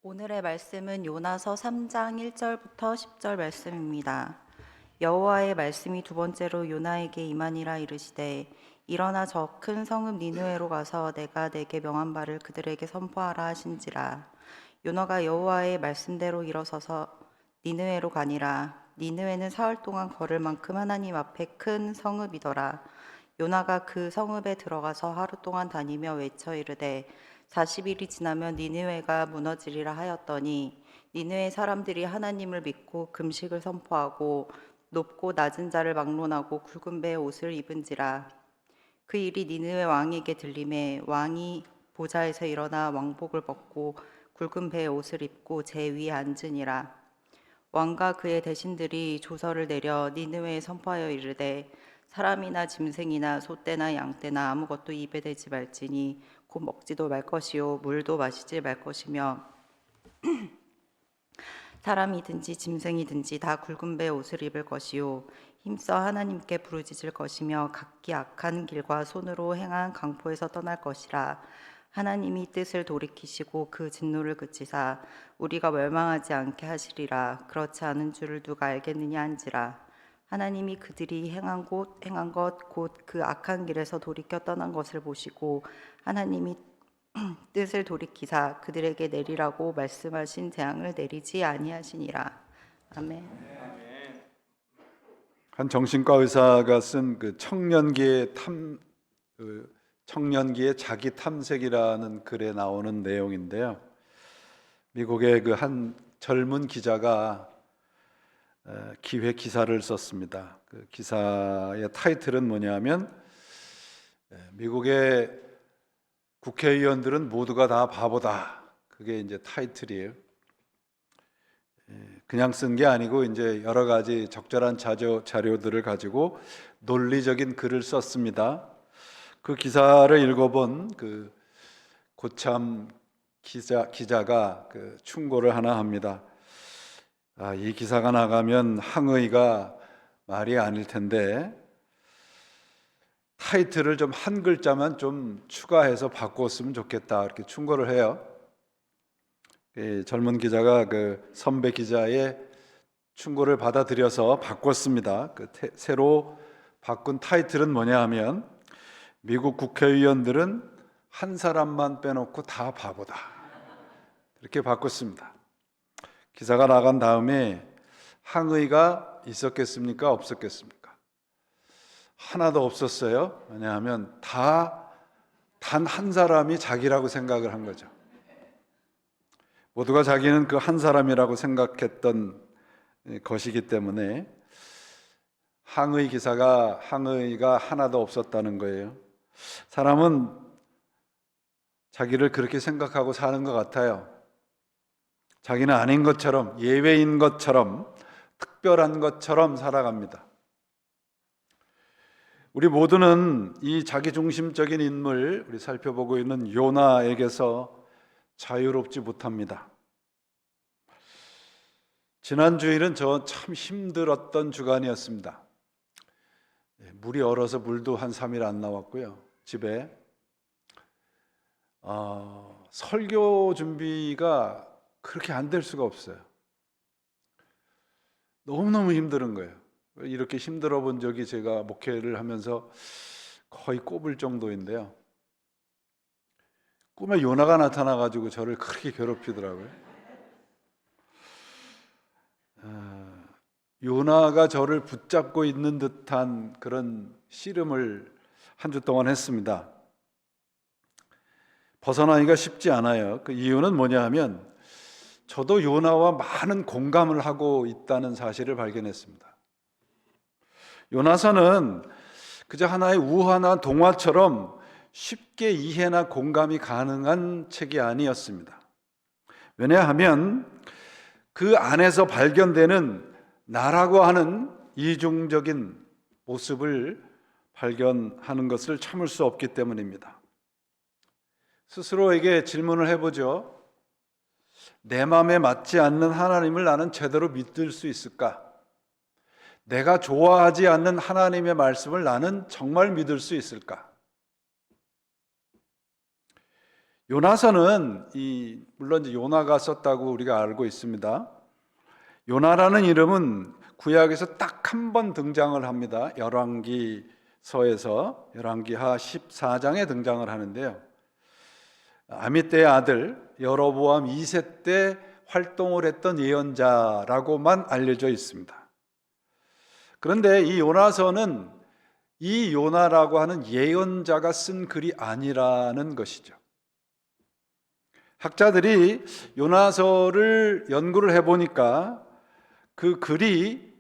오늘의 말씀은 요나서 3장 1절부터 10절 말씀입니다. 여호와의 말씀이 두 번째로 요나에게 임하니라 이르시되 일어나 저 큰 성읍 니느웨로 가서 내가 내게 명한 바를 그들에게 선포하라 하신지라. 요나가 여호와의 말씀대로 일어서서 니느웨로 가니라. 니느웨는 사흘 동안 걸을 만큼 하나님 앞에 큰 성읍이더라. 요나가 그 성읍에 들어가서 하루 동안 다니며 외쳐 이르되 40일이 지나면 니느웨가 무너지리라 하였더니 니느웨 사람들이 하나님을 믿고 금식을 선포하고 높고 낮은 자를 막론하고 굵은 배의 옷을 입은지라. 그 일이 니느웨 왕에게 들림에 왕이 보좌에서 일어나 왕복을 벗고 굵은 배의 옷을 입고 제 위에 앉으니라. 왕과 그의 대신들이 조서를 내려 니느웨에 선포하여 이르되 사람이나 짐승이나 소떼나 양떼나 아무것도 입에 대지 말지니 곧 먹지도 말 것이요 물도 마시지 말 것이며 사람이든지 짐승이든지 다 굵은 배의 옷을 입을 것이요 힘써 하나님께 부르짖을 것이며 각기 악한 길과 손으로 행한 강포에서 떠날 것이라. 하나님이 뜻을 돌이키시고 그 진노를 그치사 우리가 멸망하지 않게 하시리라. 그렇지 않은 줄을 누가 알겠느냐 한지라. 하나님이 그들이 행한 것 곧 그 악한 길에서 돌이켜 떠난 것을 보시고 하나님이 뜻을 돌이키사 그들에게 내리라고 말씀하신 재앙을 내리지 아니하시니라. 아멘. 한 정신과 의사가 쓴 그 청년기의 자기 탐색이라는 글에 나오는 내용인데요. 미국의 그 한 젊은 기자가 기획 기사를 썼습니다. 그 기사의 타이틀은 뭐냐면 미국의 국회의원들은 모두가 다 바보다. 그게 이제 타이틀이에요. 그냥 쓴 게 아니고 이제 여러 가지 적절한 자료들을 가지고 논리적인 글을 썼습니다. 그 기사를 읽어본 그 고참 기자가 그 충고를 하나 합니다. 이 기사가 나가면 항의가 말이 아닐 텐데 타이틀을 좀 한 글자만 좀 추가해서 바꿨으면 좋겠다, 이렇게 충고를 해요. 젊은 기자가 그 선배 기자의 충고를 받아들여서 바꿨습니다. 새로 바꾼 타이틀은 뭐냐 하면 미국 국회의원들은 한 사람만 빼놓고 다 바보다, 이렇게 바꿨습니다. 기사가 나간 다음에 항의가 있었겠습니까? 없었겠습니까? 하나도 없었어요. 왜냐하면 다 단 한 사람이 자기라고 생각을 한 거죠. 모두가 자기는 그 한 사람이라고 생각했던 것이기 때문에 항의가 하나도 없었다는 거예요. 사람은 자기를 그렇게 생각하고 사는 것 같아요. 자기는 아닌 것처럼, 예외인 것처럼, 특별한 것처럼 살아갑니다. 우리 모두는 이 자기중심적인 인물, 우리 살펴보고 있는 요나에게서 자유롭지 못합니다. 지난 주일은 저 참 힘들었던 주간이었습니다. 물이 얼어서 물도 한 3일 안 나왔고요. 집에 설교 준비가 그렇게 안 될 수가 없어요. 너무너무 힘든 거예요. 이렇게 힘들어 본 적이 제가 목회를 하면서 거의 꼽을 정도인데요. 꿈에 요나가 나타나가지고 저를 그렇게 괴롭히더라고요. 요나가 저를 붙잡고 있는 듯한 그런 씨름을 한 주 동안 했습니다. 벗어나기가 쉽지 않아요. 그 이유는 뭐냐 하면 저도 요나와 많은 공감을 하고 있다는 사실을 발견했습니다. 요나서는 그저 하나의 우화나 동화처럼 쉽게 이해나 공감이 가능한 책이 아니었습니다. 왜냐하면 그 안에서 발견되는 나라고 하는 이중적인 모습을 발견하는 것을 참을 수 없기 때문입니다. 스스로에게 질문을 해보죠. 내 마음에 맞지 않는 하나님을 나는 제대로 믿을 수 있을까? 내가 좋아하지 않는 하나님의 말씀을 나는 정말 믿을 수 있을까? 요나서는 물론 이제 요나가 썼다고 우리가 알고 있습니다. 요나라는 이름은 구약에서 딱 한 번 등장을 합니다. 열왕기서에서 열왕기하 14장에 등장을 하는데요. 아미떼의 아들 여로보암 2세 때 활동을 했던 예언자라고만 알려져 있습니다. 그런데 이 요나서는 이 요나라고 하는 예언자가 쓴 글이 아니라는 것이죠. 학자들이 요나서를 연구를 해보니까 그 글이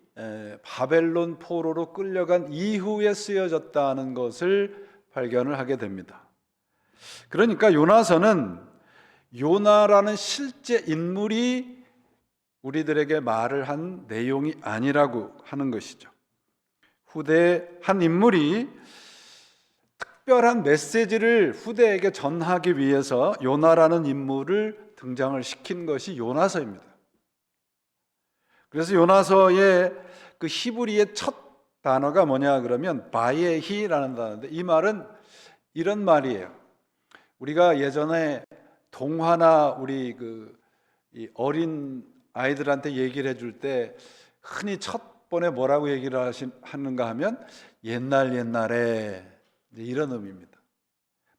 바벨론 포로로 끌려간 이후에 쓰여졌다는 것을 발견을 하게 됩니다. 그러니까 요나서는 요나라는 실제 인물이 우리들에게 말을 한 내용이 아니라고 하는 것이죠. 후대 한 인물이 특별한 메시지를 후대에게 전하기 위해서 요나라는 인물을 등장을 시킨 것이 요나서입니다. 그래서 요나서의 그 히브리의 첫 단어가 뭐냐 그러면 바예히라는 단어인데, 이 말은 이런 말이에요. 우리가 예전에 동화나 우리 이 어린 아이들한테 얘기를 해줄 때 흔히 첫 번에 뭐라고 얘기를 하는가 하면 옛날에 이런 의미입니다.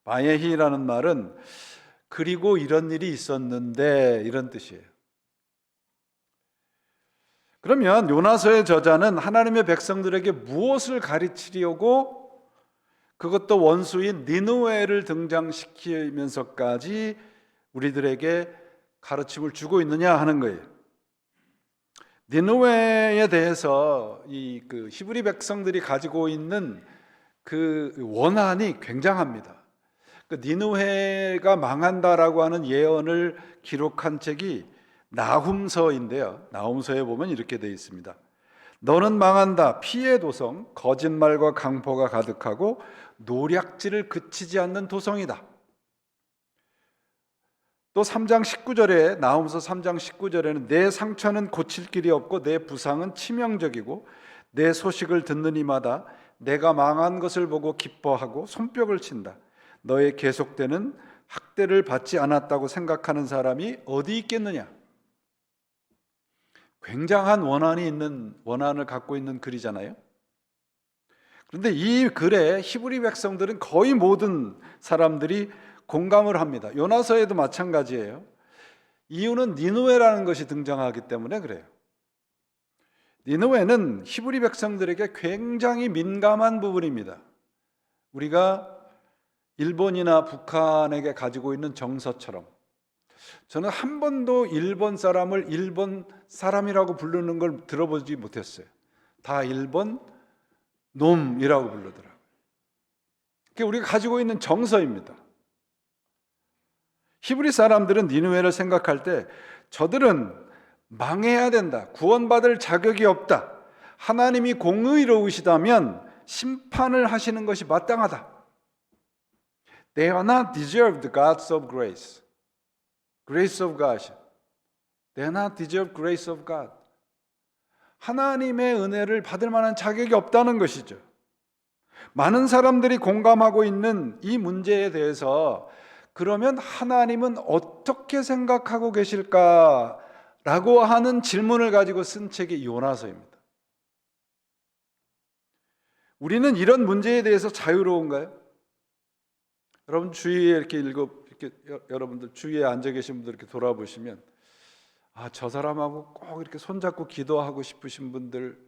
바예히라는 말은 그리고 이런 일이 있었는데 이런 뜻이에요. 그러면 요나서의 저자는 하나님의 백성들에게 무엇을 가르치려고 그것도 원수인 니느웨를 등장시키면서까지 우리들에게 가르침을 주고 있느냐 하는 거예요. 니느웨에 대해서 그 히브리 백성들이 가지고 있는 그 원한이 굉장합니다. 그 니느웨가 망한다라고 하는 예언을 기록한 책이 나훔서인데요. 나훔서에 보면 이렇게 되어 있습니다. 너는 망한다. 피의 도성, 거짓말과 강포가 가득하고 노략질을 그치지 않는 도성이다. 또 3장 19절에 나훔서 3장 19절에는 내 상처는 고칠 길이 없고 내 부상은 치명적이고 내 소식을 듣는 이마다 내가 망한 것을 보고 기뻐하고 손뼉을 친다. 너의 계속되는 학대를 받지 않았다고 생각하는 사람이 어디 있겠느냐? 굉장한 원한을 갖고 있는 글이잖아요. 그런데 이 글에 히브리 백성들은 거의 모든 사람들이 공감을 합니다. 요나서에도 마찬가지예요. 이유는 니느웨라는 것이 등장하기 때문에 그래요. 니느웨는 히브리 백성들에게 굉장히 민감한 부분입니다. 우리가 일본이나 북한에게 가지고 있는 정서처럼 저는 한 번도 일본 사람을 일본 사람이라고 부르는 걸 들어보지 못했어요. 다 일본 놈이라고 부르더라고요. 그게 우리가 가지고 있는 정서입니다. 히브리 사람들은 니느웨를 생각할 때 저들은 망해야 된다. 구원받을 자격이 없다. 하나님이 공의로우시다면 심판을 하시는 것이 마땅하다. They are not deserved gods of grace. Grace of God. They are not deserved grace of God. 하나님의 은혜를 받을 만한 자격이 없다는 것이죠. 많은 사람들이 공감하고 있는 이 문제에 대해서 그러면 하나님은 어떻게 생각하고 계실까라고 하는 질문을 가지고 쓴 책이 요나서입니다. 우리는 이런 문제에 대해서 자유로운가요? 여러분 주위에 이렇게 여러분들 주위에 앉아 계신 분들 이렇게 돌아보시면 저 사람하고 꼭 이렇게 손잡고 기도하고 싶으신 분들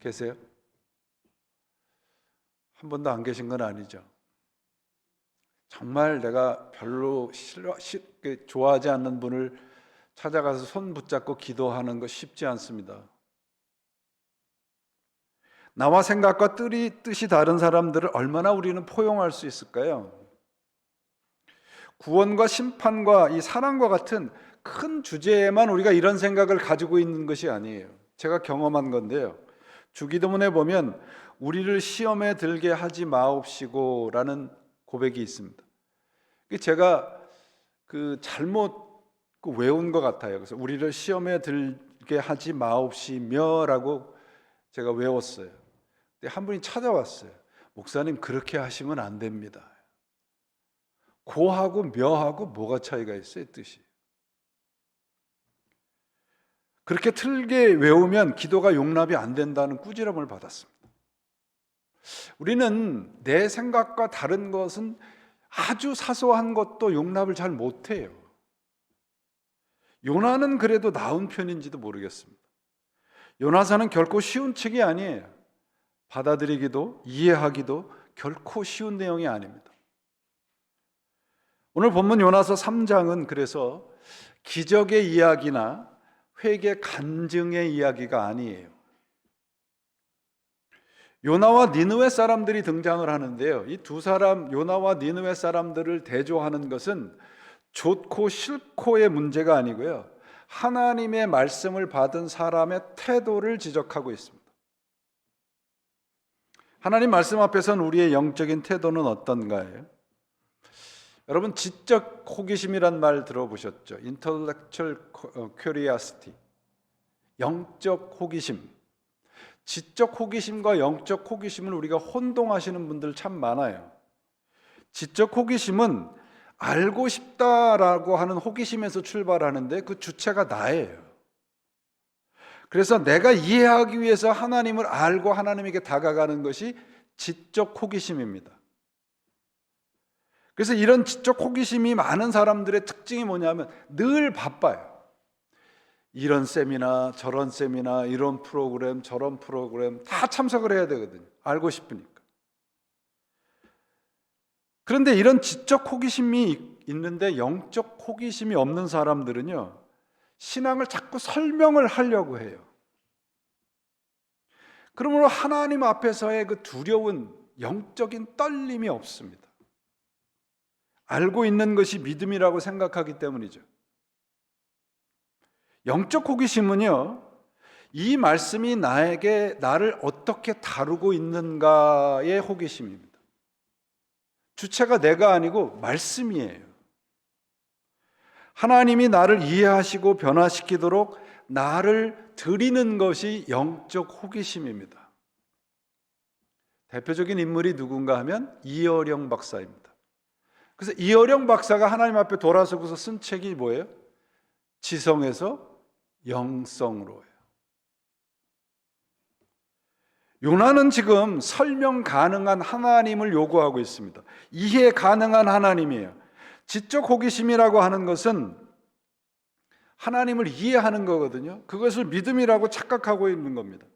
계세요? 한 번도 안 계신 건 아니죠. 정말 내가 별로 좋아하지 않는 분을 찾아가서 손 붙잡고 기도하는 거 쉽지 않습니다. 나와 생각과 뜻이 다른 사람들을 얼마나 우리는 포용할 수 있을까요? 구원과 심판과 이 사랑과 같은 큰 주제에만 우리가 이런 생각을 가지고 있는 것이 아니에요. 제가 경험한 건데요. 주기도문에 보면 우리를 시험에 들게 하지 마옵시고라는 고백이 있습니다. 제가 잘못 외운 것 같아요. 그래서 우리를 시험에 들게 하지 마옵시며라고 제가 외웠어요. 근데 한 분이 찾아왔어요. 목사님 그렇게 하시면 안 됩니다. 고하고 묘하고 뭐가 차이가 있어요? 뜻이. 그렇게 틀게 외우면 기도가 용납이 안 된다는 꾸지람을 받았습니다. 우리는 내 생각과 다른 것은 아주 사소한 것도 용납을 잘 못해요. 요나는 그래도 나은 편인지도 모르겠습니다. 요나서는 결코 쉬운 책이 아니에요. 받아들이기도 이해하기도 결코 쉬운 내용이 아닙니다. 오늘 본문 요나서 3장은 그래서 기적의 이야기나 회개 간증의 이야기가 아니에요. 요나와 니느웨 사람들이 등장을 하는데요. 이 두 사람, 요나와 니느웨 사람들을 대조하는 것은 좋고 싫고의 문제가 아니고요, 하나님의 말씀을 받은 사람의 태도를 지적하고 있습니다. 하나님 말씀 앞에서는 우리의 영적인 태도는 어떤가요? 여러분, 지적 호기심이란 말 들어보셨죠? Intellectual curiosity, 영적 호기심. 지적 호기심과 영적 호기심을 우리가 혼동하시는 분들 참 많아요. 지적 호기심은 알고 싶다라고 하는 호기심에서 출발하는데 그 주체가 나예요. 그래서 내가 이해하기 위해서 하나님을 알고 하나님에게 다가가는 것이 지적 호기심입니다. 그래서 이런 지적 호기심이 많은 사람들의 특징이 뭐냐면 늘 바빠요. 이런 세미나 저런 세미나, 이런 프로그램 저런 프로그램 다 참석을 해야 되거든요. 알고 싶으니까. 그런데 이런 지적 호기심이 있는데 영적 호기심이 없는 사람들은요, 신앙을 자꾸 설명을 하려고 해요. 그러므로 하나님 앞에서의 그 두려운 영적인 떨림이 없습니다. 알고 있는 것이 믿음이라고 생각하기 때문이죠. 영적 호기심은요, 이 말씀이 나를 어떻게 다루고 있는가의 호기심입니다. 주체가 내가 아니고 말씀이에요. 하나님이 나를 이해하시고 변화시키도록 나를 드리는 것이 영적 호기심입니다. 대표적인 인물이 누군가 하면 이어령 박사입니다. 그래서 이어령 박사가 하나님 앞에 돌아서고서 쓴 책이 뭐예요? 지성에서 영성으로예요. 요나는 지금 설명 가능한 하나님을 요구하고 있습니다. 이해 가능한 하나님이에요. 지적 호기심이라고 하는 것은 하나님을 이해하는 거거든요. 그것을 믿음이라고 착각하고 있는 겁니다.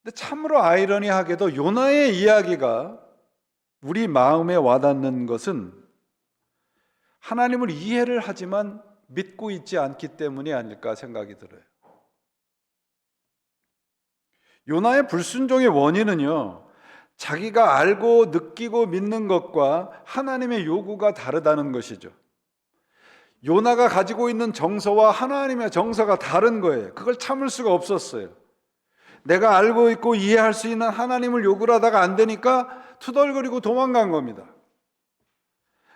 근데 참으로 아이러니하게도 요나의 이야기가 우리 마음에 와닿는 것은 하나님을 이해를 하지만 믿고 있지 않기 때문이 아닐까 생각이 들어요. 요나의 불순종의 원인은요, 자기가 알고 느끼고 믿는 것과 하나님의 요구가 다르다는 것이죠. 요나가 가지고 있는 정서와 하나님의 정서가 다른 거예요. 그걸 참을 수가 없었어요. 내가 알고 있고 이해할 수 있는 하나님을 요구를 하다가 안 되니까 투덜거리고 도망간 겁니다.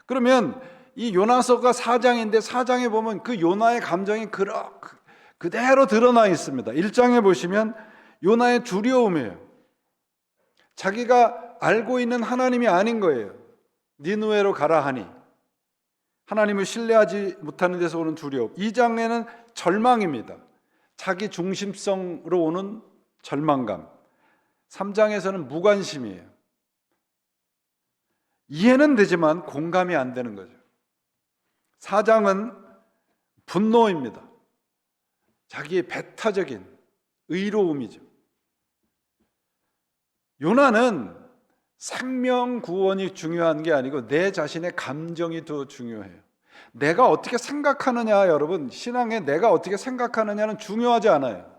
그러면 이 요나서가 4장인데 4장에 보면 그 요나의 감정이 그대로 드러나 있습니다. 1장에 보시면 요나의 두려움이에요. 자기가 알고 있는 하나님이 아닌 거예요. 니느웨로 가라 하니, 하나님을 신뢰하지 못하는 데서 오는 두려움. 2장에는 절망입니다. 자기 중심성으로 오는 절망감. 3장에서는 무관심이에요. 이해는 되지만 공감이 안 되는 거죠. 4장은 분노입니다. 자기의 배타적인 의로움이죠. 요나는 생명 구원이 중요한 게 아니고 내 자신의 감정이 더 중요해요. 내가 어떻게 생각하느냐, 여러분, 신앙에 내가 어떻게 생각하느냐는 중요하지 않아요.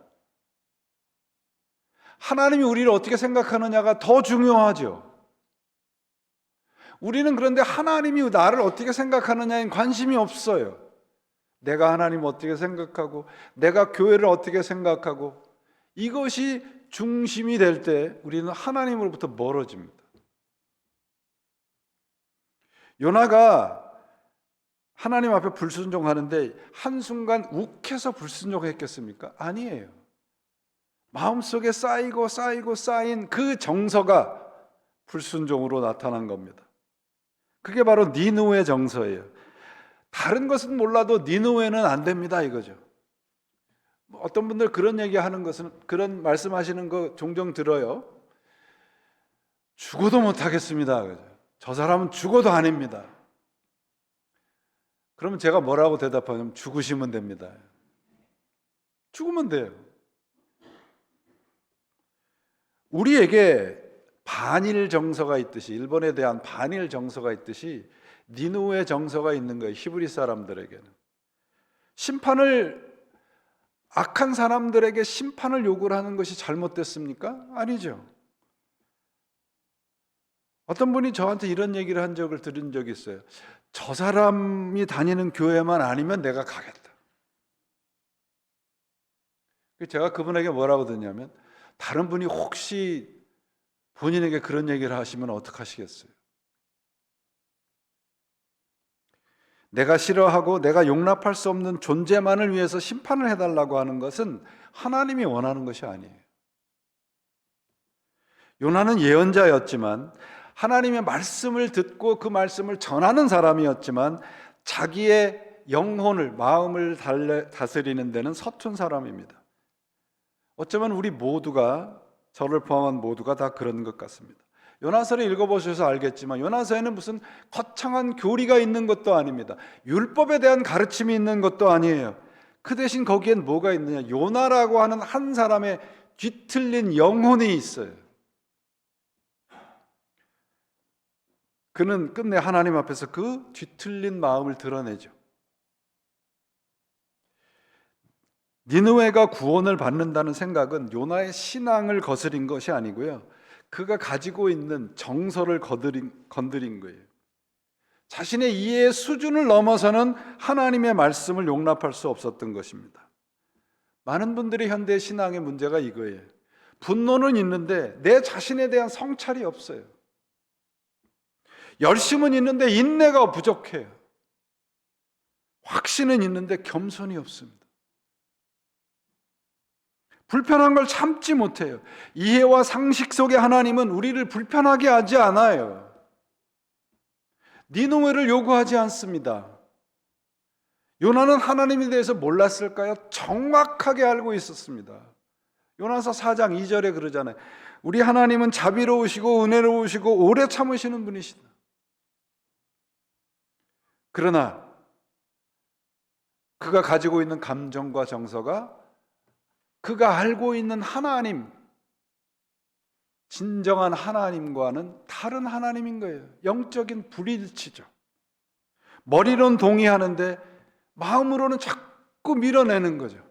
하나님이 우리를 어떻게 생각하느냐가 더 중요하죠. 우리는 그런데 하나님이 나를 어떻게 생각하느냐에 관심이 없어요. 내가 하나님 어떻게 생각하고 내가 교회를 어떻게 생각하고, 이것이 중심이 될 때 우리는 하나님으로부터 멀어집니다. 요나가 하나님 앞에 불순종하는데 한순간 욱해서 불순종했겠습니까? 아니에요. 마음속에 쌓인 그 정서가 불순종으로 나타난 겁니다. 그게 바로 니느웨 정서예요. 다른 것은 몰라도 니느웨는 안 됩니다 이거죠. 어떤 분들 그런 얘기하는 것은, 그런 말씀하시는 거 종종 들어요. 죽어도 못하겠습니다. 저 사람은 죽어도 아닙니다. 그러면 제가 뭐라고 대답하냐면 죽으시면 됩니다. 죽으면 돼요. 우리에게 반일 정서가 있듯이, 일본에 대한 반일 정서가 있듯이 니느웨 정서가 있는 거예요. 히브리 사람들에게는. 악한 사람들에게 심판을 요구를 하는 것이 잘못됐습니까? 아니죠. 어떤 분이 저한테 이런 얘기를 한 적을 들은 적이 있어요. 저 사람이 다니는 교회만 아니면 내가 가겠다. 제가 그분에게 뭐라고 듣냐면, 다른 분이 혹시 본인에게 그런 얘기를 하시면 어떡하시겠어요? 내가 싫어하고 내가 용납할 수 없는 존재만을 위해서 심판을 해달라고 하는 것은 하나님이 원하는 것이 아니에요. 요나는 예언자였지만, 하나님의 말씀을 듣고 그 말씀을 전하는 사람이었지만, 자기의 영혼을, 마음을 다스리는 데는 서툰 사람입니다. 어쩌면 우리 모두가, 저를 포함한 모두가 다 그런 것 같습니다. 요나서를 읽어보셔서 알겠지만 요나서에는 무슨 거창한 교리가 있는 것도 아닙니다. 율법에 대한 가르침이 있는 것도 아니에요. 그 대신 거기엔 뭐가 있느냐? 요나라고 하는 한 사람의 뒤틀린 영혼이 있어요. 그는 끝내 하나님 앞에서 그 뒤틀린 마음을 드러내죠. 니느웨가 구원을 받는다는 생각은 요나의 신앙을 거스린 것이 아니고요, 그가 가지고 있는 정서를 건드린 거예요. 자신의 이해의 수준을 넘어서는 하나님의 말씀을 용납할 수 없었던 것입니다. 많은 분들이 현대 신앙의 문제가 이거예요. 분노는 있는데 내 자신에 대한 성찰이 없어요. 열심은 있는데 인내가 부족해요. 확신은 있는데 겸손이 없습니다. 불편한 걸 참지 못해요. 이해와 상식 속의 하나님은 우리를 불편하게 하지 않아요. 니느웨를 요구하지 않습니다. 요나는 하나님에 대해서 몰랐을까요? 정확하게 알고 있었습니다. 요나서 4장 2절에 그러잖아요. 우리 하나님은 자비로우시고 은혜로우시고 오래 참으시는 분이시다. 그러나 그가 가지고 있는 감정과 정서가 그가 알고 있는 하나님, 진정한 하나님과는 다른 하나님인 거예요. 영적인 불일치죠. 머리로는 동의하는데 마음으로는 자꾸 밀어내는 거죠.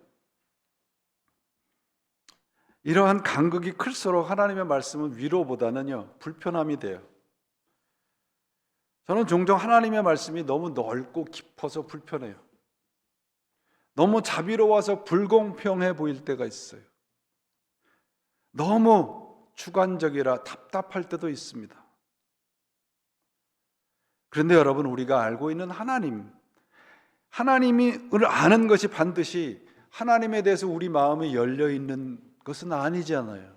이러한 간극이 클수록 하나님의 말씀은 위로보다는요, 불편함이 돼요. 저는 종종 하나님의 말씀이 너무 넓고 깊어서 불편해요. 너무 자비로워서 불공평해 보일 때가 있어요. 너무 주관적이라 답답할 때도 있습니다. 그런데 여러분, 우리가 알고 있는 하나님을 아는 것이 반드시 하나님에 대해서 우리 마음이 열려 있는 것은 아니잖아요.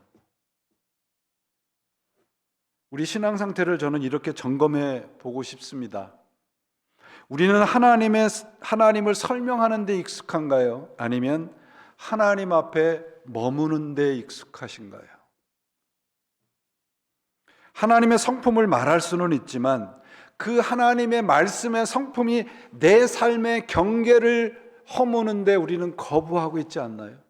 우리 신앙 상태를 저는 이렇게 점검해 보고 싶습니다. 우리는 하나님을 설명하는 데 익숙한가요? 아니면 하나님 앞에 머무는 데 익숙하신가요? 하나님의 성품을 말할 수는 있지만 그 하나님의 말씀의 성품이 내 삶의 경계를 허무는 데 우리는 거부하고 있지 않나요?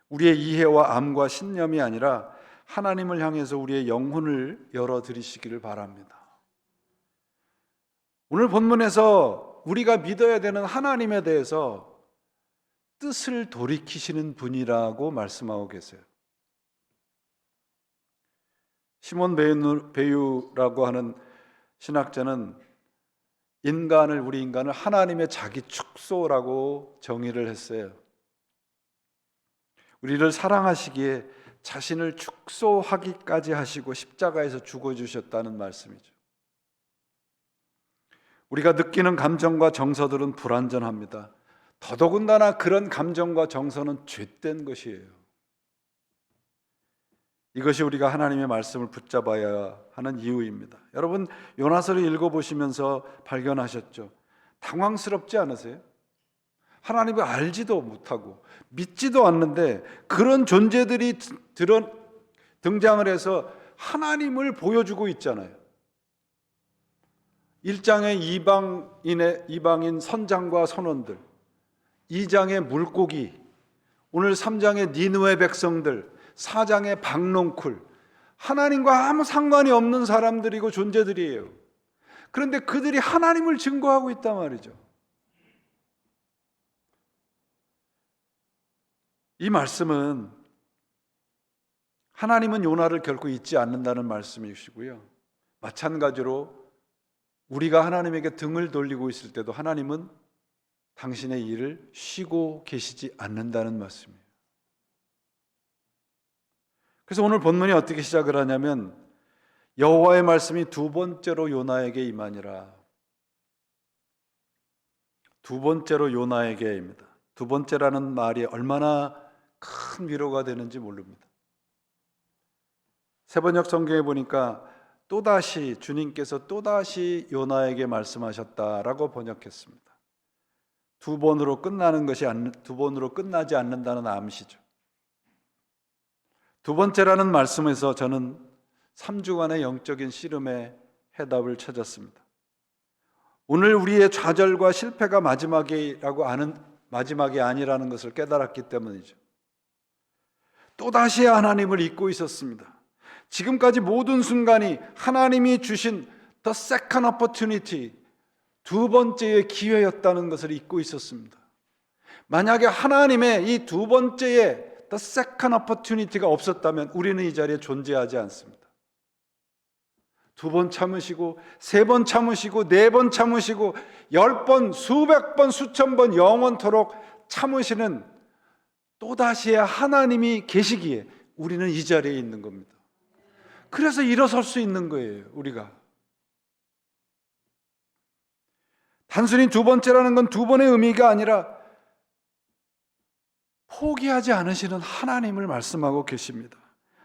우리의 이해와 암과 신념이 아니라 하나님을 향해서 우리의 영혼을 열어드리시기를 바랍니다. 오늘 본문에서 우리가 믿어야 되는 하나님에 대해서 뜻을 돌이키시는 분이라고 말씀하고 계세요. 시몬 베유라고 하는 신학자는 우리 인간을 하나님의 자기 축소라고 정의를 했어요. 우리를 사랑하시기에 자신을 축소하기까지 하시고 십자가에서 죽어주셨다는 말씀이죠. 우리가 느끼는 감정과 정서들은 불완전합니다. 더더군다나 그런 감정과 정서는 죄된 것이에요. 이것이 우리가 하나님의 말씀을 붙잡아야 하는 이유입니다. 여러분, 요나서를 읽어보시면서 발견하셨죠? 당황스럽지 않으세요? 하나님을 알지도 못하고 믿지도 않는데 그런 존재들이 등장을 해서 하나님을 보여주고 있잖아요. 1장의 이방인 선장과 선원들, 2장의 물고기, 오늘 3장의 니느웨 백성들, 4장의 박농쿨, 하나님과 아무 상관이 없는 사람들이고 존재들이에요. 그런데 그들이 하나님을 증거하고 있단 말이죠. 이 말씀은 하나님은 요나를 결코 잊지 않는다는 말씀이시고요. 마찬가지로 우리가 하나님에게 등을 돌리고 있을 때도 하나님은 당신의 일을 쉬고 계시지 않는다는 말씀이에요. 그래서 오늘 본문이 어떻게 시작을 하냐면 여호와의 말씀이 두 번째로 요나에게 임하니라. 두 번째로 요나에게입니다. 두 번째라는 말이 얼마나 큰 위로가 되는지 모릅니다. 세번역 성경에 보니까 또다시 주님께서 또다시 요나에게 말씀하셨다라고 번역했습니다. 두 번으로 끝나지 않는다는 암시죠. 두 번째라는 말씀에서 저는 3주간의 영적인 씨름의 해답을 찾았습니다. 오늘 우리의 좌절과 실패가 마지막이 아니라는 것을 깨달았기 때문이죠. 또다시 하나님을 잊고 있었습니다. 지금까지 모든 순간이 하나님이 주신 the second opportunity, 두 번째의 기회였다는 것을 잊고 있었습니다. 만약에 하나님의 이 두 번째의 the second opportunity가 없었다면 우리는 이 자리에 존재하지 않습니다. 두 번 참으시고, 세 번 참으시고, 네 번 참으시고, 10번, 수백 번, 수천 번 영원토록 참으시는 또다시의 하나님이 계시기에 우리는 이 자리에 있는 겁니다. 그래서 일어설 수 있는 거예요, 우리가. 단순히 두 번째라는 건 두 번의 의미가 아니라 포기하지 않으시는 하나님을 말씀하고 계십니다.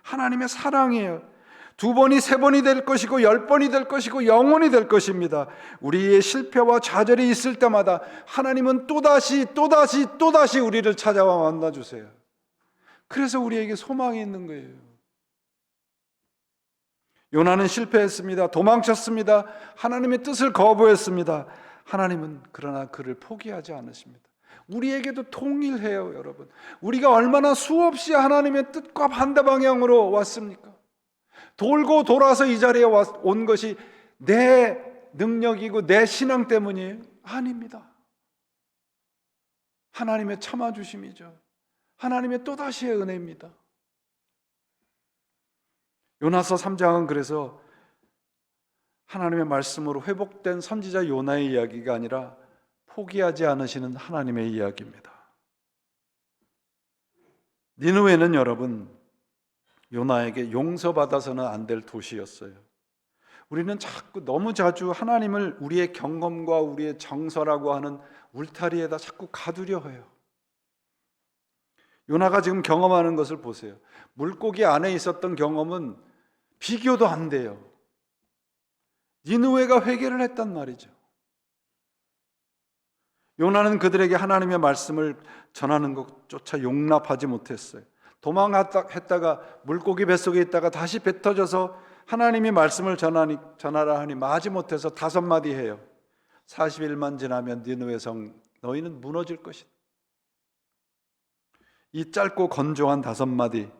하나님의 사랑이에요. 두 번이 세 번이 될 것이고 10번이 될 것이고 영원히 될 것입니다. 우리의 실패와 좌절이 있을 때마다 하나님은 또다시 우리를 찾아와 만나주세요. 그래서 우리에게 소망이 있는 거예요. 요나는 실패했습니다. 도망쳤습니다. 하나님의 뜻을 거부했습니다. 하나님은 그러나 그를 포기하지 않으십니다. 우리에게도 통일해요, 여러분. 우리가 얼마나 수없이 하나님의 뜻과 반대 방향으로 왔습니까? 돌고 돌아서 이 자리에 온 것이 내 능력이고 내 신앙 때문이에요? 아닙니다. 하나님의 참아주심이죠. 하나님의 또다시의 은혜입니다. 요나서 3장은 그래서 하나님의 말씀으로 회복된 선지자 요나의 이야기가 아니라 포기하지 않으시는 하나님의 이야기입니다. 니느웨는 여러분, 요나에게 용서받아서는 안 될 도시였어요. 우리는 너무 자주 하나님을 우리의 경험과 우리의 정서라고 하는 울타리에다 자꾸 가두려 해요. 요나가 지금 경험하는 것을 보세요. 물고기 안에 있었던 경험은 비교도 안 돼요. 니느웨가 회개를 했단 말이죠. 요나는 그들에게 하나님의 말씀을 전하는 것조차 용납하지 못했어요. 도망했다가 물고기 뱃속에 있다가 다시 배 터져서 하나님이 말씀을 전하라 하니 마지못해서 5마디 해요. 40일만 지나면 니느웨 성 너희는 무너질 것이다. 이 짧고 건조한 5마디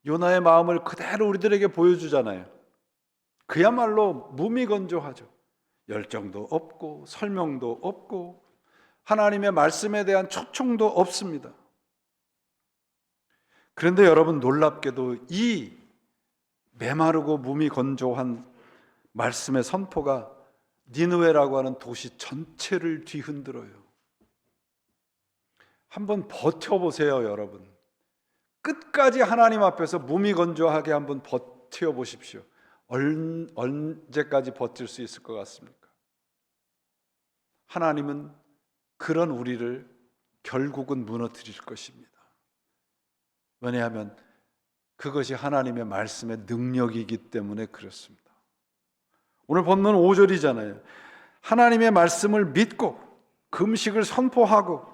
요나의 마음을 그대로 우리들에게 보여주잖아요. 그야말로 무미건조하죠. 열정도 없고 설명도 없고 하나님의 말씀에 대한 초청도 없습니다. 그런데 여러분, 놀랍게도 이 메마르고 무미건조한 말씀의 선포가 니느웨라고 하는 도시 전체를 뒤흔들어요. 한번 버텨보세요, 여러분. 끝까지 하나님 앞에서 무미건조하게 한번 버텨보십시오. 언제까지 버틸 수 있을 것 같습니까? 하나님은 그런 우리를 결국은 무너뜨릴 것입니다. 왜냐하면 그것이 하나님의 말씀의 능력이기 때문에 그렇습니다. 오늘 본문 5절이잖아요. 하나님의 말씀을 믿고 금식을 선포하고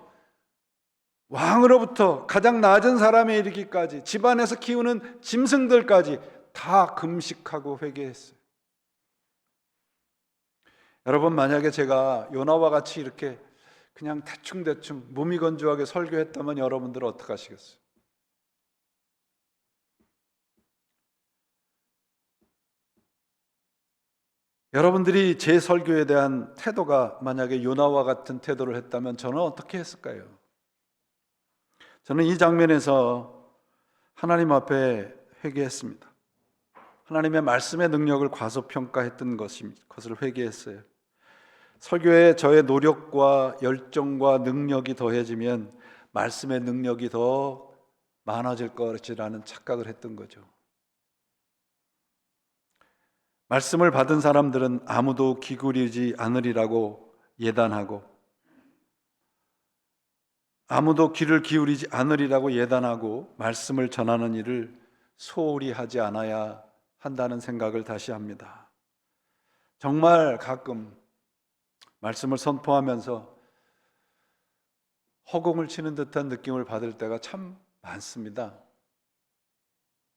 왕으로부터 가장 낮은 사람에 이르기까지 집안에서 키우는 짐승들까지 다 금식하고 회개했어요. 여러분, 만약에 제가 요나와 같이 이렇게 그냥 대충대충 무미건조하게 설교했다면 여러분들은 어떻게 하시겠어요? 여러분들이 제 설교에 대한 태도가 만약에 요나와 같은 태도를 했다면 저는 어떻게 했을까요? 저는 이 장면에서 하나님 앞에 회개했습니다. 하나님의 말씀의 능력을 과소평가했던 것을 회개했어요. 설교에 저의 노력과 열정과 능력이 더해지면 말씀의 능력이 더 많아질 것이라는 착각을 했던 거죠. 말씀을 받은 사람들은 아무도 기울이지 않으리라고 예단하고, 아무도 귀를 기울이지 않으리라고 예단하고 말씀을 전하는 일을 소홀히 하지 않아야 한다는 생각을 다시 합니다. 정말 가끔 말씀을 선포하면서 허공을 치는 듯한 느낌을 받을 때가 참 많습니다.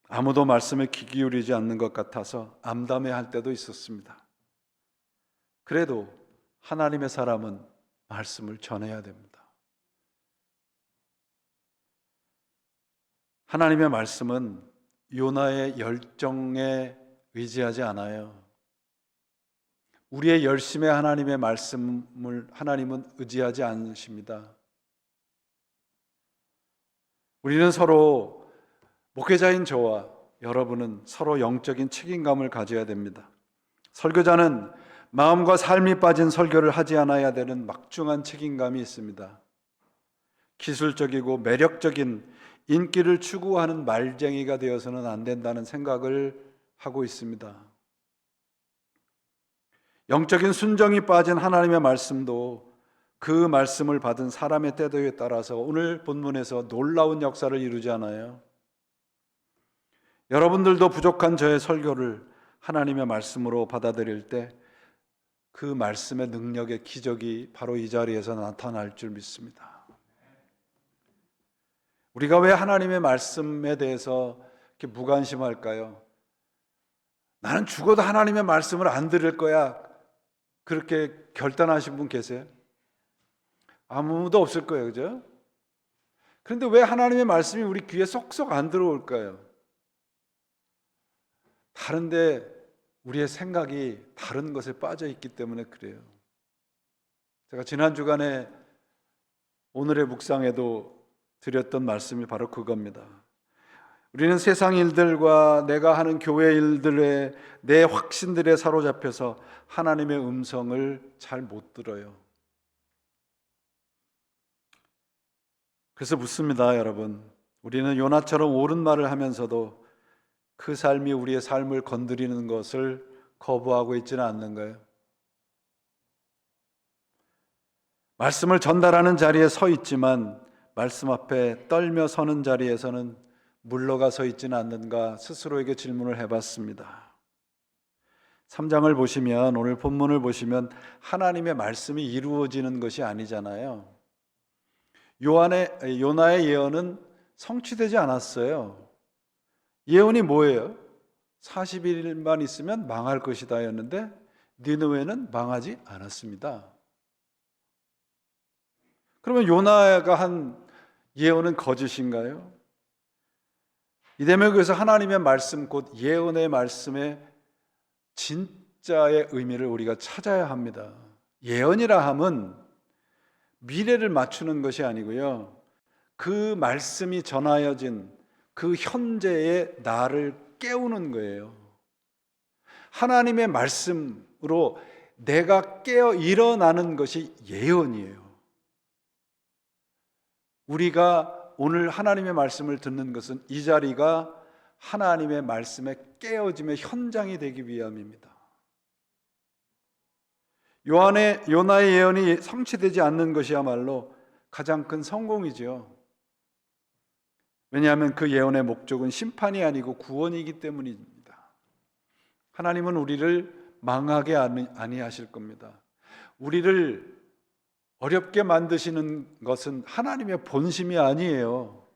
아무도 말씀에 귀 기울이지 않는 것 같아서 암담해할 때도 있었습니다. 그래도 하나님의 사람은 말씀을 전해야 됩니다. 하나님의 말씀은 요나의 열정에 의지하지 않아요. 우리의 열심에 하나님의 말씀을 하나님은 의지하지 않으십니다. 우리는 서로, 목회자인 저와 여러분은 서로 영적인 책임감을 가져야 됩니다. 설교자는 마음과 삶이 빠진 설교를 하지 않아야 되는 막중한 책임감이 있습니다. 기술적이고 매력적인 인기를 추구하는 말쟁이가 되어서는 안 된다는 생각을 하고 있습니다. 영적인 순정이 빠진 하나님의 말씀도 그 말씀을 받은 사람의 태도에 따라서 오늘 본문에서 놀라운 역사를 이루지 않아요? 여러분들도 부족한 저의 설교를 하나님의 말씀으로 받아들일 때 그 말씀의 능력의 기적이 바로 이 자리에서 나타날 줄 믿습니다. 우리가 왜 하나님의 말씀에 대해서 이렇게 무관심할까요? 나는 죽어도 하나님의 말씀을 안 들을 거야, 그렇게 결단하신 분 계세요? 아무도 없을 거예요, 그죠? 그런데 왜 하나님의 말씀이 우리 귀에 쏙쏙 안 들어올까요? 다른데 우리의 생각이 다른 것에 빠져 있기 때문에 그래요. 제가 지난 주간에 오늘의 묵상에도 드렸던 말씀이 바로 그겁니다. 우리는 세상 일들과 내가 하는 교회 일들에 내 확신들에 사로잡혀서 하나님의 음성을 잘 못 들어요. 그래서 묻습니다, 여러분. 우리는 요나처럼 옳은 말을 하면서도 그 삶이 우리의 삶을 건드리는 것을 거부하고 있지는 않는가요? 말씀을 전달하는 자리에 서 있지만 말씀 앞에 떨며 서는 자리에서는 물러가 서 있지는 않는가 스스로에게 질문을 해봤습니다. 3장을 보시면, 오늘 본문을 보시면 하나님의 말씀이 이루어지는 것이 아니잖아요. 요나의 예언은 성취되지 않았어요. 예언이 뭐예요? 40일만 있으면 망할 것이다 였는데 니느웨는 망하지 않았습니다. 그러면 요나가 한 예언은 거짓인가요? 이 대목에서 하나님의 말씀, 곧 예언의 말씀의 진짜의 의미를 우리가 찾아야 합니다. 예언이라 함은 미래를 맞추는 것이 아니고요, 그 말씀이 전하여진 그 현재의 나를 깨우는 거예요. 하나님의 말씀으로 내가 깨어 일어나는 것이 예언이에요. 우리가 오늘 하나님의 말씀을 듣는 것은 이 자리가 하나님의 말씀에 깨어짐의 현장이 되기 위함입니다. 요나의 예언이 성취되지 않는 것이야말로 가장 큰 성공이죠. 왜냐하면 그 예언의 목적은 심판이 아니고 구원이기 때문입니다. 하나님은 우리를 망하게 아니하실 겁니다. 우리를 어렵게 만드시는 것은 하나님의 본심이 아니에요.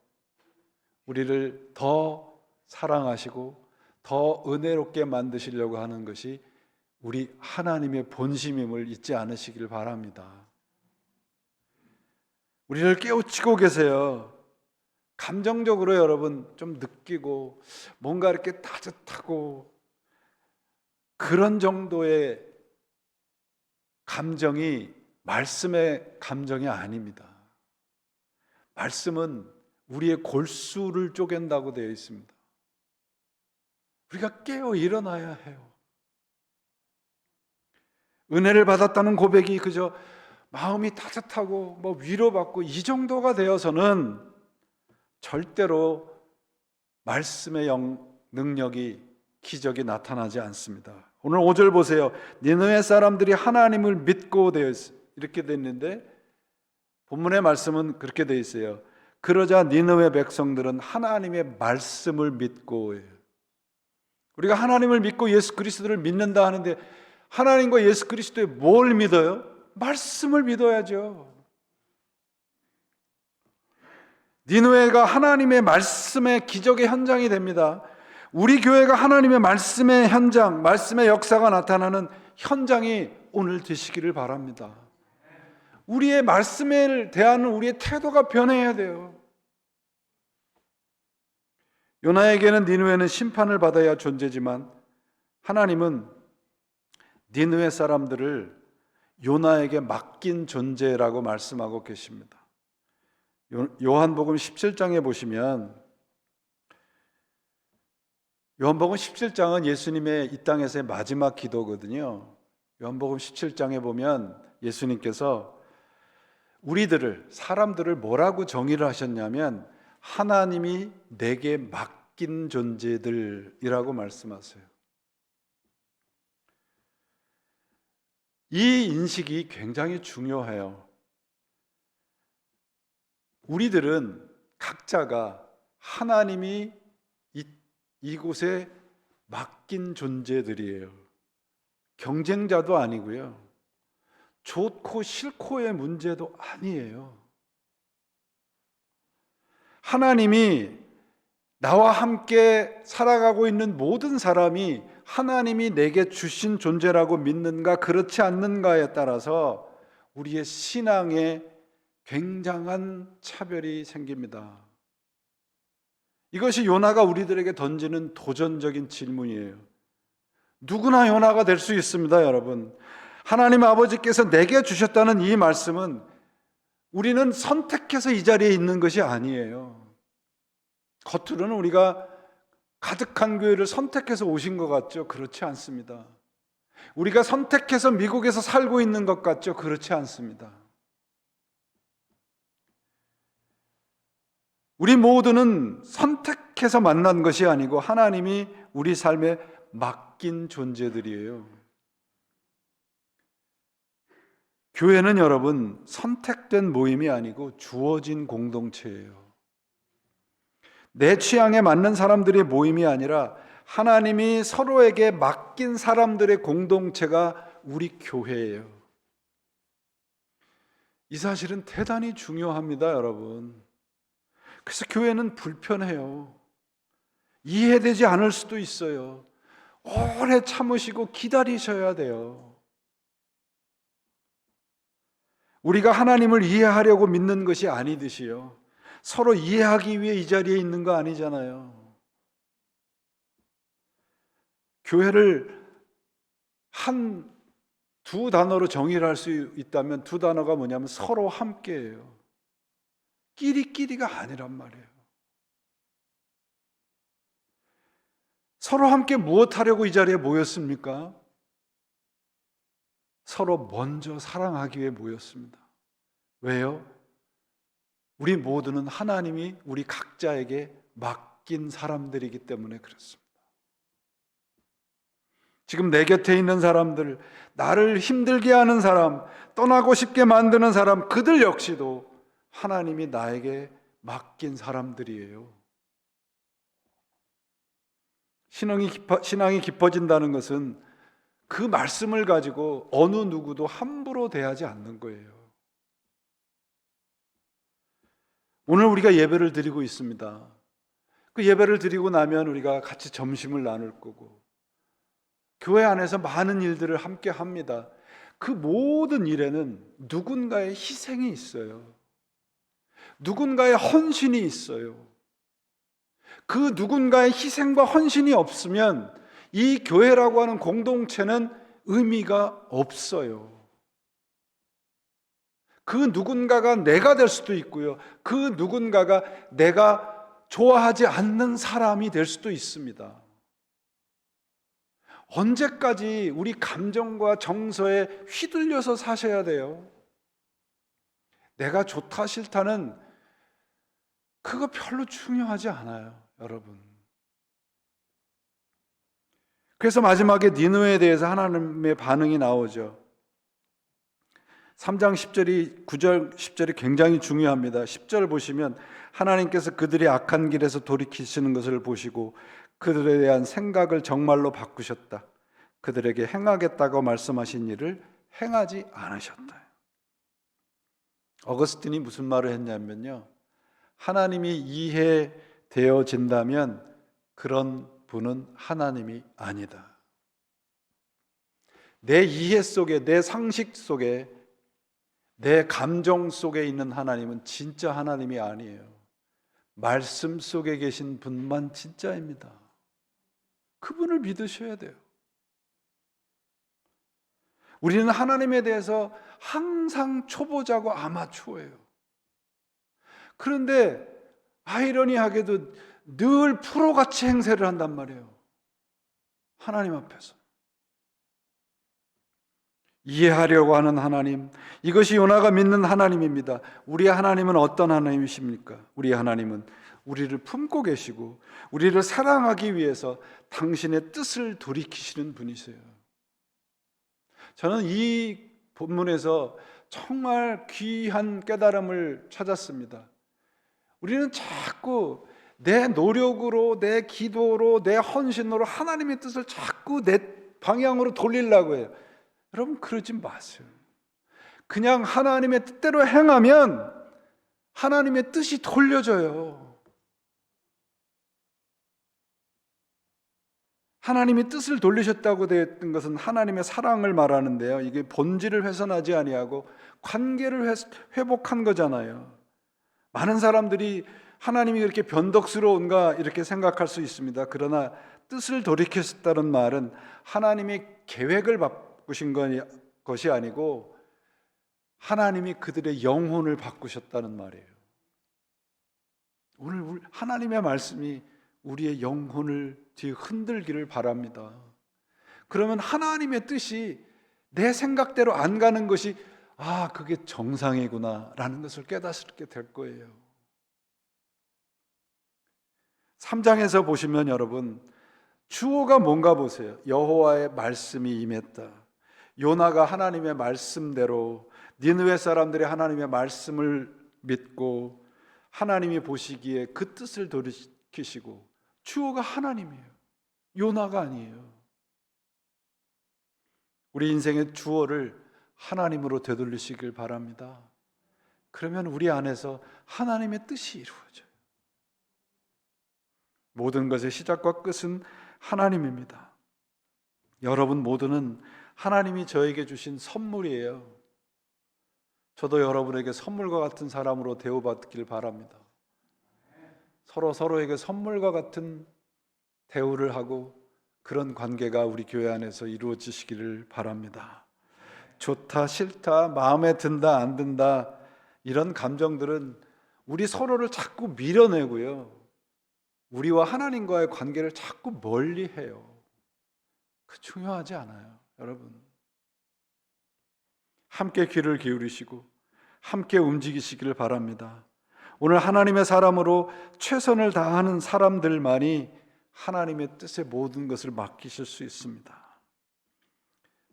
우리를 더 사랑하시고 더 은혜롭게 만드시려고 하는 것이 우리 하나님의 본심임을 잊지 않으시길 바랍니다. 우리를 깨우치고 계세요. 감정적으로 여러분 좀 느끼고 뭔가 이렇게 따뜻하고 그런 정도의 감정이 말씀의 감정이 아닙니다. 말씀은 우리의 골수를 쪼갠다고 되어 있습니다. 우리가 깨어 일어나야 해요. 은혜를 받았다는 고백이 그저 마음이 따뜻하고 위로받고 이 정도가 되어서는 절대로 말씀의 능력이 기적이 나타나지 않습니다. 오늘 5절 보세요. 니느웨 사람들이 하나님을 믿고 되어 있어요. 이렇게 되어 있는데 본문의 말씀은 그렇게 되어 있어요. 그러자 니느웨 백성들은 하나님의 말씀을 믿고 해요. 우리가 하나님을 믿고 예수 그리스도를 믿는다 하는데 하나님과 예수 그리스도에 뭘 믿어요? 말씀을 믿어야죠. 니느웨가 하나님의 말씀의 기적의 현장이 됩니다. 우리 교회가 하나님의 말씀의 현장, 말씀의 역사가 나타나는 현장이 오늘 되시기를 바랍니다. 우리의 말씀을 대하는 우리의 태도가 변해야 돼요. 요나에게는 니느웨는 심판을 받아야 존재지만 하나님은 니느웨 사람들을 요나에게 맡긴 존재라고 말씀하고 계십니다. 요한복음 17장에 보시면 요한복음 17장은 예수님의 이 땅에서의 마지막 기도거든요. 요한복음 17장에 보면 예수님께서 우리들을 사람들을 뭐라고 정의를 하셨냐면 하나님이 내게 맡긴 존재들이라고 말씀하세요. 이 인식이 굉장히 중요해요. 우리들은 각자가 하나님이 이곳에 맡긴 존재들이에요. 경쟁자도 아니고요. 좋고 싫고의 문제도 아니에요. 하나님이 나와 함께 살아가고 있는 모든 사람이 하나님이 내게 주신 존재라고 믿는가 그렇지 않는가에 따라서 우리의 신앙에 굉장한 차별이 생깁니다. 이것이 요나가 우리들에게 던지는 도전적인 질문이에요. 누구나 요나가 될 수 있습니다, 여러분. 하나님 아버지께서 내게 주셨다는 이 말씀은 우리는 선택해서 이 자리에 있는 것이 아니에요. 겉으로는 우리가 가득한 교회를 선택해서 오신 것 같죠? 그렇지 않습니다. 우리가 선택해서 미국에서 살고 있는 것 같죠? 그렇지 않습니다. 우리 모두는 선택해서 만난 것이 아니고 하나님이 우리 삶에 맡긴 존재들이에요. 교회는 여러분 선택된 모임이 아니고 주어진 공동체예요. 내 취향에 맞는 사람들의 모임이 아니라 하나님이 서로에게 맡긴 사람들의 공동체가 우리 교회예요. 이 사실은 대단히 중요합니다, 여러분. 그래서 교회는 불편해요. 이해되지 않을 수도 있어요. 오래 참으시고 기다리셔야 돼요. 우리가 하나님을 이해하려고 믿는 것이 아니듯이요. 서로 이해하기 위해 이 자리에 있는 거 아니잖아요. 교회를 두 단어로 정의를 할 수 있다면 두 단어가 뭐냐면 서로 함께예요. 끼리끼리가 아니란 말이에요. 서로 함께 무엇 하려고 이 자리에 모였습니까? 서로 먼저 사랑하기 위해 모였습니다. 왜요? 우리 모두는 하나님이 우리 각자에게 맡긴 사람들이기 때문에 그렇습니다. 지금 내 곁에 있는 사람들, 나를 힘들게 하는 사람, 떠나고 싶게 만드는 사람, 그들 역시도 하나님이 나에게 맡긴 사람들이에요. 신앙이 깊어진다는 것은 그 말씀을 가지고 어느 누구도 함부로 대하지 않는 거예요. 오늘 우리가 예배를 드리고 있습니다. 그 예배를 드리고 나면 우리가 같이 점심을 나눌 거고, 교회 안에서 많은 일들을 함께 합니다. 그 모든 일에는 누군가의 희생이 있어요. 누군가의 헌신이 있어요. 그 누군가의 희생과 헌신이 없으면 이 교회라고 하는 공동체는 의미가 없어요. 그 누군가가 내가 될 수도 있고요. 그 누군가가 내가 좋아하지 않는 사람이 될 수도 있습니다. 언제까지 우리 감정과 정서에 휘둘려서 사셔야 돼요? 내가 좋다 싫다는 그거 별로 중요하지 않아요, 여러분. 그래서 마지막에 니느웨에 대해서 하나님의 반응이 나오죠. 3장 10절이 9절 10절이 굉장히 중요합니다. 10절 보시면 하나님께서 그들이 악한 길에서 돌이키시는 것을 보시고 그들에 대한 생각을 정말로 바꾸셨다. 그들에게 행하겠다고 말씀하신 일을 행하지 않으셨다. 어거스틴이 무슨 말을 했냐면요, 하나님이 이해되어진다면 그런 분은 하나님이 아니다. 내 이해 속에, 내 상식 속에, 내 감정 속에 있는 하나님은 진짜 하나님이 아니에요. 말씀 속에 계신 분만 진짜입니다. 그분을 믿으셔야 돼요. 우리는 하나님에 대해서 항상 초보자고 아마추어예요. 그런데 아이러니하게도 늘 프로같이 행세를 한단 말이에요. 하나님 앞에서. 이해하려고 하는 하나님, 이것이 요나가 믿는 하나님입니다. 우리 하나님은 어떤 하나님이십니까? 우리 하나님은 우리를 품고 계시고 우리를 사랑하기 위해서 당신의 뜻을 돌이키시는 분이세요. 저는 이 본문에서 정말 귀한 깨달음을 찾았습니다. 우리는 자꾸 내 노력으로, 내 기도로, 내 헌신으로 하나님의 뜻을 자꾸 내 방향으로 돌리려고 해요. 여러분, 그러지 마세요. 그냥 하나님의 뜻대로 행하면 하나님의 뜻이 돌려져요. 하나님이 뜻을 돌리셨다고 되어 있던 것은 하나님의 사랑을 말하는데요, 이게 본질을 훼손하지 아니하고 관계를 회복한 거잖아요. 많은 사람들이 하나님이 그렇게 변덕스러운가 이렇게 생각할 수 있습니다. 그러나 뜻을 돌이켰다는 말은 하나님의 계획을 바꾸신 것이 아니고 하나님이 그들의 영혼을 바꾸셨다는 말이에요. 오늘 하나님의 말씀이 우리의 영혼을 흔들기를 바랍니다. 그러면 하나님의 뜻이 내 생각대로 안 가는 것이 그게 정상이구나 라는 것을 깨닫게 될 거예요. 3장에서 보시면 여러분, 주어가 뭔가 보세요. 여호와의 말씀이 임했다. 요나가 하나님의 말씀대로 니느웨 사람들이 하나님의 말씀을 믿고 하나님이 보시기에 그 뜻을 돌이키시고, 주어가 하나님이에요. 요나가 아니에요. 우리 인생의 주어를 하나님으로 되돌리시길 바랍니다. 그러면 우리 안에서 하나님의 뜻이 이루어져요. 모든 것의 시작과 끝은 하나님입니다. 여러분 모두는 하나님이 저에게 주신 선물이에요. 저도 여러분에게 선물과 같은 사람으로 대우받길 바랍니다. 서로에게 선물과 같은 대우를 하고 그런 관계가 우리 교회 안에서 이루어지시기를 바랍니다. 좋다, 싫다, 마음에 든다, 안 든다, 이런 감정들은 우리 서로를 자꾸 밀어내고요, 우리와 하나님과의 관계를 자꾸 멀리해요. 그 중요하지 않아요. 여러분, 함께 귀를 기울이시고 함께 움직이시기를 바랍니다. 오늘 하나님의 사람으로 최선을 다하는 사람들만이 하나님의 뜻에 모든 것을 맡기실 수 있습니다.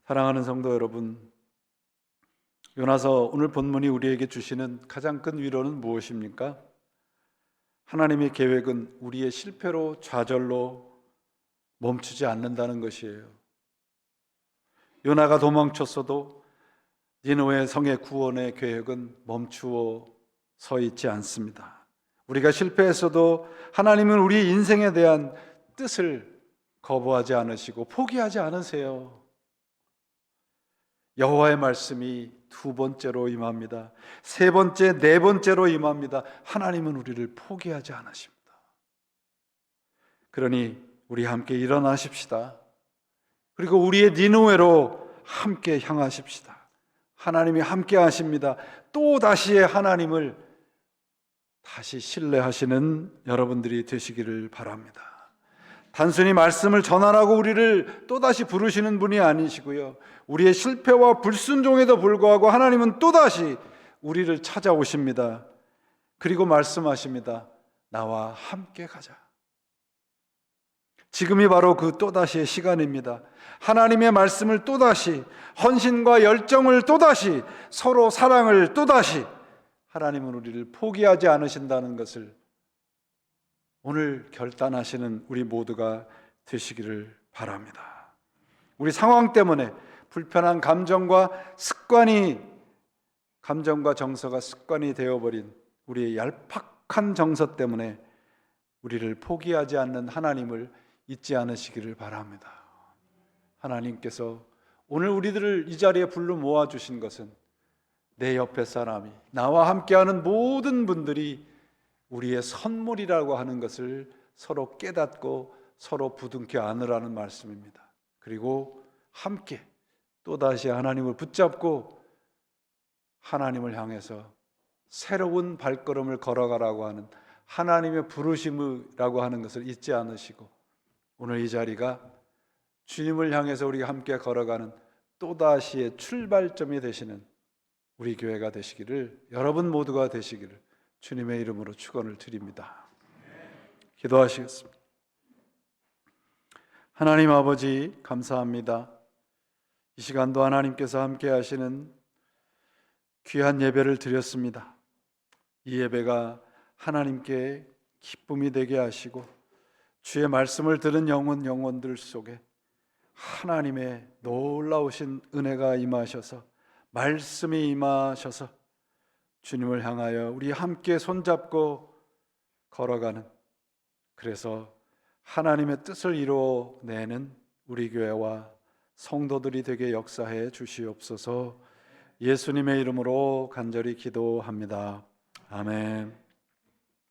사랑하는 성도 여러분, 요나서 오늘 본문이 우리에게 주시는 가장 큰 위로는 무엇입니까? 하나님의 계획은 우리의 실패로 좌절로 멈추지 않는다는 것이에요. 요나가 도망쳤어도 니느웨 성의 구원의 계획은 멈추어 서 있지 않습니다. 우리가 실패했어도 하나님은 우리 인생에 대한 뜻을 거부하지 않으시고 포기하지 않으세요. 여호와의 말씀이 두 번째로 임합니다. 세 번째, 네 번째로 임합니다. 하나님은 우리를 포기하지 않으십니다. 그러니 우리 함께 일어나십시다. 그리고 우리의 니느웨로 함께 향하십시다. 하나님이 함께 하십니다. 또 다시의 하나님을 다시 신뢰하시는 여러분들이 되시기를 바랍니다. 단순히 말씀을 전하라고 우리를 또다시 부르시는 분이 아니시고요, 우리의 실패와 불순종에도 불구하고 하나님은 또다시 우리를 찾아오십니다. 그리고 말씀하십니다. 나와 함께 가자. 지금이 바로 그 또다시의 시간입니다. 하나님의 말씀을 또다시, 헌신과 열정을 또다시, 서로 사랑을 또다시, 하나님은 우리를 포기하지 않으신다는 것을 오늘 결단하시는 우리 모두가 되시기를 바랍니다. 우리 상황 때문에 불편한 감정과 정서가 습관이 되어버린 우리의 얄팍한 정서 때문에 우리를 포기하지 않는 하나님을 잊지 않으시기를 바랍니다. 하나님께서 오늘 우리들을 이 자리에 불러 모아주신 것은 내 옆에 사람이, 나와 함께하는 모든 분들이 우리의 선물이라고 하는 것을 서로 깨닫고 서로 부둥켜 안으라는 말씀입니다. 그리고 함께 또다시 하나님을 붙잡고 하나님을 향해서 새로운 발걸음을 걸어가라고 하는 하나님의 부르심이라고 하는 것을 잊지 않으시고, 오늘 이 자리가 주님을 향해서 우리가 함께 걸어가는 또다시의 출발점이 되시는 우리 교회가 되시기를, 여러분 모두가 되시기를 주님의 이름으로 축원을 드립니다. 기도하시겠습니다. 하나님 아버지, 감사합니다. 이 시간도 하나님께서 함께 하시는 귀한 예배를 드렸습니다. 이 예배가 하나님께 기쁨이 되게 하시고 주의 말씀을 들은 영혼들 속에 하나님의 놀라우신 은혜가 임하셔서, 말씀이 임하셔서 주님을 향하여 우리 함께 손잡고 걸어가는, 그래서 하나님의 뜻을 이루어내는 우리 교회와 성도들이 되게 역사해 주시옵소서. 예수님의 이름으로 간절히 기도합니다. 아멘.